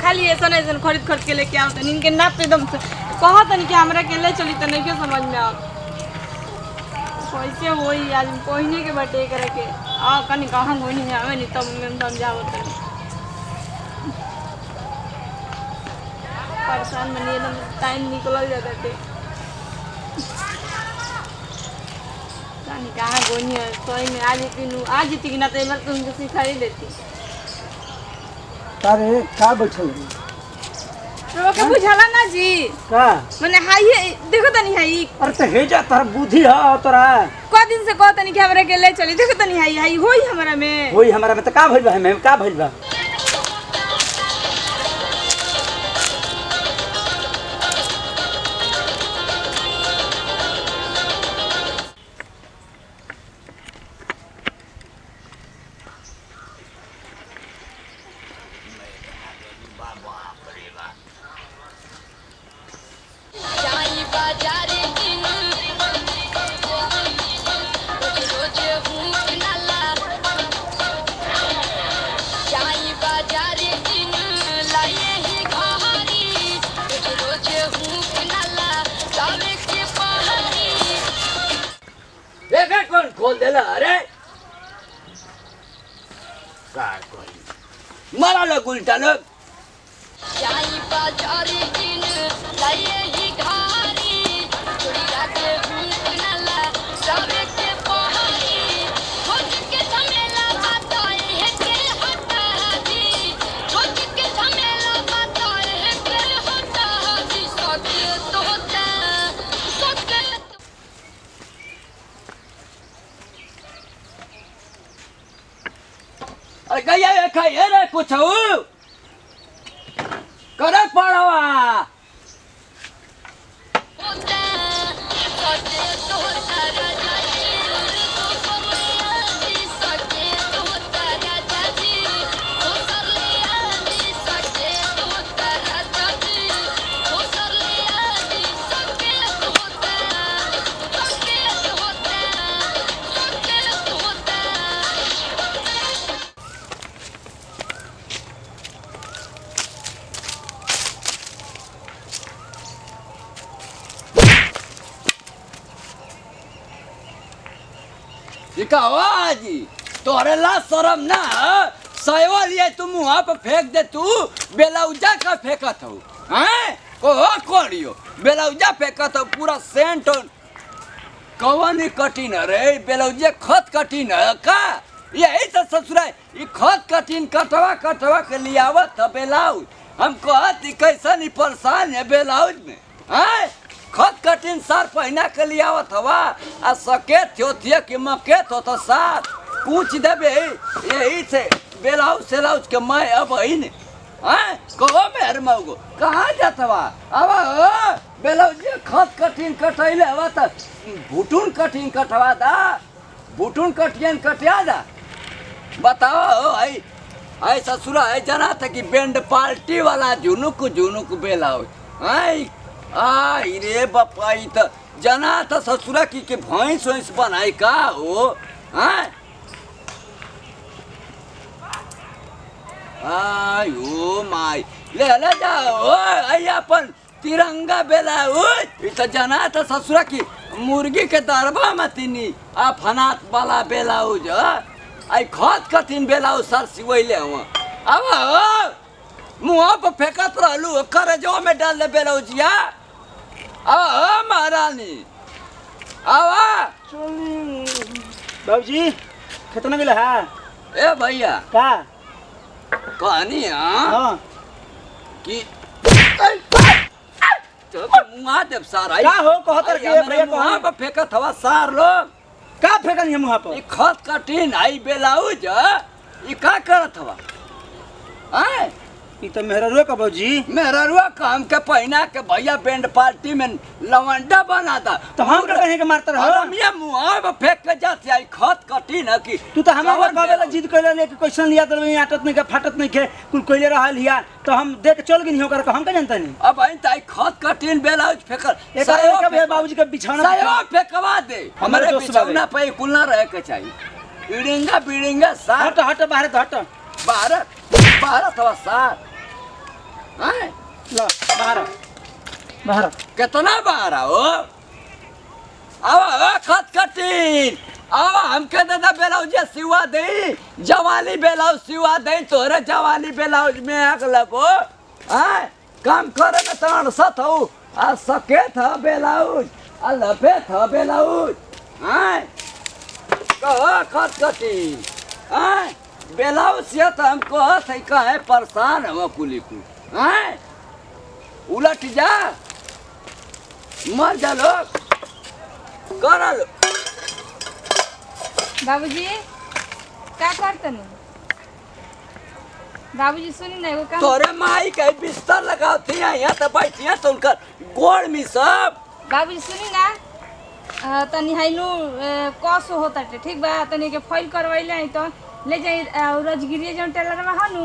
खाली ऐसा नहीं खरीद खरीद के लेके आओ तनी इनके नाप एकदम से कहो तनी कि हमरा के ले चली त नहीं के समझ में आ कैसे होई आज कोहिने के बटे करे के आ कनी कहां होनी है हमें नहीं तब मैं समझाओ तनी परेशान बनी एकदम टाइम निकल जाता है कनी कहां गोनी है सोई में आज इतनी ना तो मैं तुमको सिखा ही देती तारे का बैठल है तो के बुझाला ना जी का माने हाई देखो तनी हाई अरे तो हे जा तार बुद्धि है तोरा को दिन से को तनी के हमरा के ले चली देखो तनी हाई होई हमरा में होई हमरा में तो का भइल बा हमें का भइल बा खोल देला अरे काय कोई मारा लोग उल्टा लोग जाई बाजार दिन लाए ही घारी चोरी राते भूख नला सावे के पहाड़ी खोज के झमेला बताए है के हटा दी खोज के झमेला बताए है के हटा दी सके तो होता सके अरे गया खाई रे कुछ करे पड़वा होता सके तो होता राजा जी तो सरले सके तो होता राजा जी तो सरले सके तो होता राजा जी तो सरले सके तो होता सके तो होता सके तो होता जी तोहरे ला शर्म ना सयवा लिए तू मुँह पे फेंक दे तू बेलौजा का फेंकत हो हैं कोड़ियो बेलौजा फेंकत हो पूरा सेंट कवन कठिन रे बेलौजे खत कठिन है का यही तो ससुरा ये खत कठिन कटवा के लियावत बेलाउज हम कहत कैसन परेशान है बेलाउज में हैं खत कठिन सार पहना के लियावत हवा आ सके थोथिया कि मकेत हो तो सार पूछ देबे यही से बेलाउज सेलाउज के मैं अब इन हैं कहो मेहर मौगो कहाँ जात हवा अब बेलाउज खत कठिन कटैले हवा तो भुटुन कठिन कटवा दा भुटुन कटियन कटिया दा बताओ आई ससुरा है जना था कि बैंड पार्टी वाला झुनुक बेलाउज आई आई रे बपाई तो जना तो ससुरा की के भैंस वैंस बनाई का हो हैं आई ओ माई ले जाओ आई अपन तिरंगा बेलाउज ई तो जना तो ससुरा की मुर्गी के दरबा मतिनी आ फनात वाला बेलाउज आई खत कठिन बेलाउज सर सिवैले हुआ अब मुँह पर फेंकत रहलू करे जो में डाल दे बेलाउजिया महारानी आवा बाबूजी खेत में गेला है ए भैया का कहानी हां कि मुँह देव सारा का हो कहत के भैया मुँह पर फेंकत हवा सार लोग का फेंकन है मुँह पर ई खत कठिन आई बेलाउज ई का करत हवा हैं ई तो मेहररुआ का बाबूजी मेहररुआ काम के पहिना के भैया बैंड पार्टी में लवंडा बना था तो हम का कहे के मारता रहो हम ये मुँह पे फेंक के जाते आई खत कठिन है कि तू तो हमारा गावेला जिद कइले ले के क्वेश्चन लिया तो आटत नहीं के फाटत नहीं के कुल कइले रहल हिया तो हम देख के चल गनी होकर हम का जानता नहीं अब आई ताई खत कठिन बेलाउज फेंकर एक के बाबूजी के बिछाना सायो फेंकवा दे हमारे बिछौना पे कुल ना रहे के चाहिए बीड़िंगा सार हट बाहर हट बारह थवा सार हैं लो बाहर बाहर कितना बाहर हो अब खटखटी अब हमके दादा ब्लाउज सिवा दे जवानी ब्लाउज सिवा दे तोरे जवानी ब्लाउज में आग लगो हैं काम करे में तोड़ सत हो आ सके था ब्लाउज आ लपे था ब्लाउज हैं कहो खटखटी हैं ब्लाउज से तो हमको है कहे परेशान हो कुली को हैं उलट जा मर जा लोग कर लो बाबूजी क्या करते नहीं बाबूजी सुनी ना एगो काम तोरे माई के बिस्तर लगाती है यहाँ तो बैठी है तो उनका गोड़ में सब बाबूजी सुनी ना तनी हाइनु कसो होता टे ठीक बा तनी के फाइल करवाइले आई तो ले जाई रजगिरी जन टेलर में हनु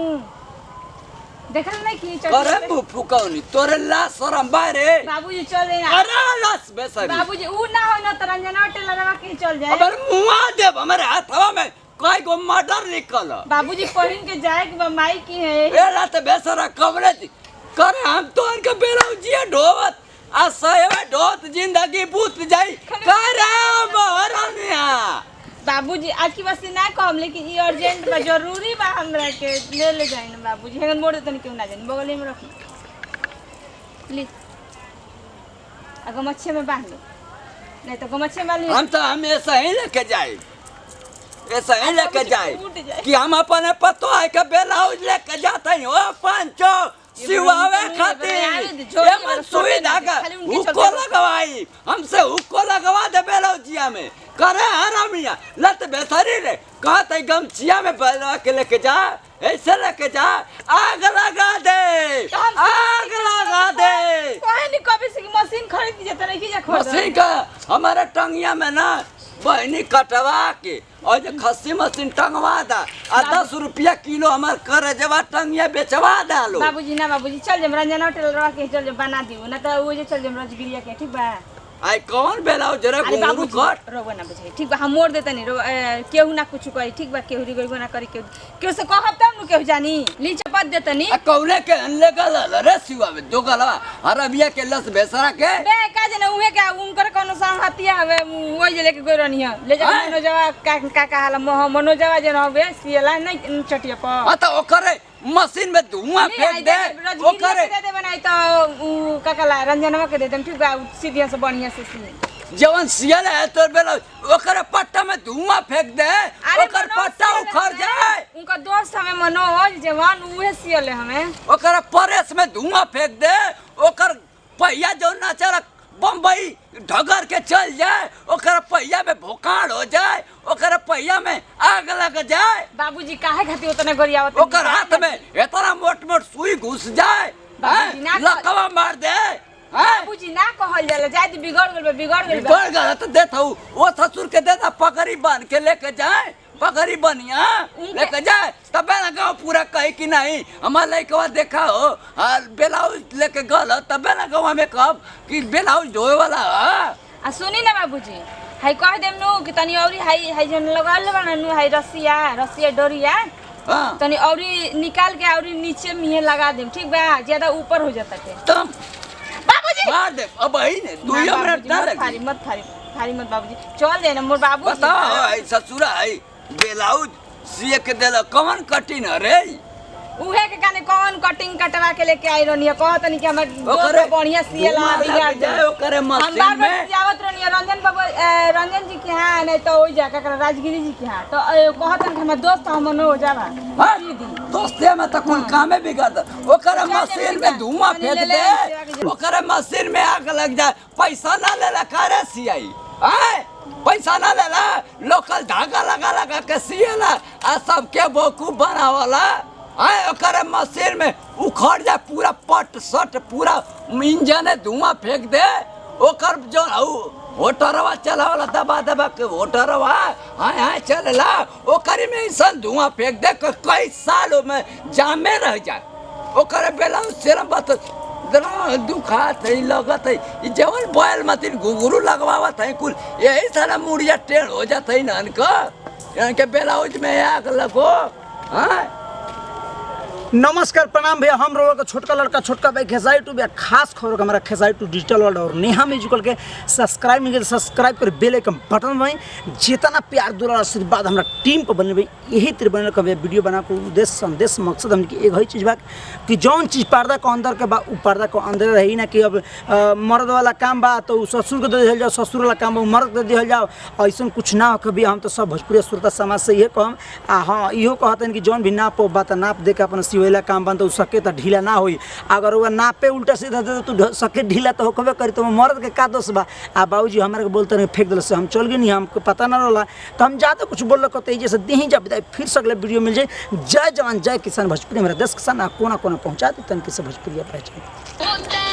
देखल नहीं की करे बुफू कौनी तोरे ला शरम बारे बाबूजी चले ना अरे लास बेसरी बाबूजी ऊ ना हो ना त रंजना टेलर में के चल जाए अबर मुआ देव हमारे हाथवा में कोई को मर्डर निकल बाबूजी पहिन के जाए के माई की है ए रात बेसरा कमरे करे हम तो इनके बेलौजिया ढोवत आ सहेवा ढोत जिंदगी बूत जाई करे बहरनिया बाबूजी आज की बस ना कहम लेकिन ई अर्जेंट बा जरूरी बा हमरा के ले जाए ना बाबूजी हेगन मोड़ तनी क्यों ना जानी बगल में रख ली अगर मच्छे में बांध लो नहीं तो गमच्छे में बांध लो हम तो हम ऐसा ही लेके जाए ऐसा ही लेके जाए टूट जाए। कि हम अपने पतो है के ब्लाउज लेके जाते हैं ओ पंचो सिवावे खातिर ये मन सुविधा का हुक्को लगवाई हमसे हुक्को लगवा दे ब्लाउजिया में करे हरामिया लत बेसरी रे कहते गमछिया में बलवा के लेके जा ऐसे लेके जा आग लगा दे आग लगा दे कोई नहीं कभी से मशीन खरीद लीजिए नहीं की जा खरीद मशीन का हमारे टंगिया में ना बहनी कटवा के और जो खस्सी मशीन टंगवा दा आ 10 रुपया किलो हमारे करे जवा टंगिया बेचवा डालो बाबूजी ना बाबूजी चल जम रंजना टेलर के चल जम बना दियो ना तो वो जे चल जम रजगिरिया के ठीक बा आई कौन बेलाओ जरा घुंगरू कट रोबो ना बुझाई ठीक बा हम मोड़ देते नहीं केहू ना कुछ करी ठीक बा केहू रिगो ना करी केहू से कहब तब नु केहू जानी ली चपत देते नहीं आ कौने के अनले गल रे सिवा में दो गलवा हरबिया के लस बेसरा के बे का जने उहे का उनकर कोनो संगतिया हवे वो जे लेके गई रहनी है ले जा मनोजवा का कहाला मनोजवा जे रहबे सियला नहीं चटिया पर आ तो ओकरे मशीन में धुआं फेंक दे ओकरे दे दे बनाई तो का कला रंजनवा के दे देम ठीक बा सीधिया से बढ़िया से सी जवन सियल है तो बेला ओकरे पट्टा में धुआं फेंक दे ओकर पट्टा उखड़ जाए उनका दोस्त हमें मनोज जवान उहे सियले हमें ओकर परेस में धुआं फेंक दे ओकर पहिया जो ना चल बम्बई ढगर के चल जाए ओकर पहिया में भोकाड़ हो जाए ओकर पहिया में आग लग जाए बाबूजी काहे खातिर उतना गरियावत ओकर हाथ में इतना मोट मोट सुई घुस जाए बाबूजी ना लकवा मार दे बाबूजी ना कहल जाला जाय तो बिगड़ गेल बिगड़ गया तो देता हूँ वो ससुर के देता पकड़ी बांध के लेके जाए पकड़ी बनिया लेके जाए तबे ना गाँव पूरा कहे कि नहीं हमारे लड़कवा देखा हो ब्लाउज लेके गल तबे ना गाँव में कब कि ब्लाउज धोए वाला आ सुनी ना बाबूजी हाई कह देम नु कि तनी औरी हाई हाई जन लगा ले बना नु हाई रस्सिया डोरिया तनी औरी निकाल के औरी नीचे में लगा देम ठीक बा ज्यादा ऊपर हो जाता के तब बाबूजी मार दे अब ही ने 2 मिनट ना लगे फारी मत बाबूजी चल दे ना मोर बाबू बताओ ससुरा है ब्लाउज सिए के देला कौन कटिंग रे उहे के काने कौन कटिंग कटवा के लेके आई रहनी है कहत नहीं कि हमर दोस्त बढ़िया सियला बिगाड़ जाए ओकरे मशीन में आवत रहनी है रंजन बाबू रंजन जी के हां नहीं तो ओई जा का राजगिरी जी के हां तो कहत नहीं हमर दोस्त हमन हो जावा दोस्ते में तो कोई कामे बिगाड़ ओकरे मशीन में धुआं फेंक दे ओकरे मशीन में आग लग जाए पैसा ना लेला करे सियाई पैसा ना लेला लोकल धागा लगा के सियला आ सबके बेवकूफ बनावला ओकरे मशीन में उखड़ जाए पूरा पट सट पूरा इंजन धुआं फेंक दे ओकर जो होटरवा चलावला दबा के होटरवा हाँ चलला ओकरे में ऐसा धुआं फेंक दे कई सालों में जामे रह जाए ओकरे बेला सिरम बत दुखात है लगत है जवन बैल मत घुंघरू लगवावत है कुल यही सारा मुड़िया टेढ़ हो जाता है इनके ब्लाउज में आग लगो नमस्कार प्रणाम भैया, हम रोग का छोटका लड़का छोटका भाई खेसारी टू भैया। खास खबर हमारा खेसारी टू डिजिटल वर्ल्ड और नेहा म्यूजिकल के सब्सक्राइब नहीं करते सब्सक्राइब कर बेल आइकन बटन भाई। जितना प्यार दुलार आशीर्वाद हमारा टीम पर बने भाई, यही तरह बने का वीडियो बना को उद्देश्य संदेश मकसद हमने एक ही चीज़ बा कि जौन चीज़ पर्दा को अंदर के बा उ पर्दा को अंदर रही ना कि अब मर्द वाला काम बा तो ससुर को दे दिया जाओ, ससुर वाला काम बा मर्द को दे दिया जाओ, ऐसा कुछ ना हो। कभी हम तो सब भोजपुरी श्रोता समाज से ये कहम हाँ इहो कहते हैं कि जौन भी नाप बा तो नाप दे के अपन सिवेला काम बन तो सके तो ढीला ना होई। अगर वो नापे उल्टा सीधा दे तो सके ढीला तो होकबे करी, तो मर्द के का दोष बा। आ बाबूजी हमारे को बोलते रहे फेंक दिल से हम चल गए नहीं, हमको पता ना रहा तो हम जाते कुछ बोल रहे जैसे दही जब फिर से अगले वीडियो मिल जाए। जय जवान जय किसान भोजपुरी, मेरा देश किसान कोना कोना पहुँचा दे तन किसी भोजपुरी पहचान।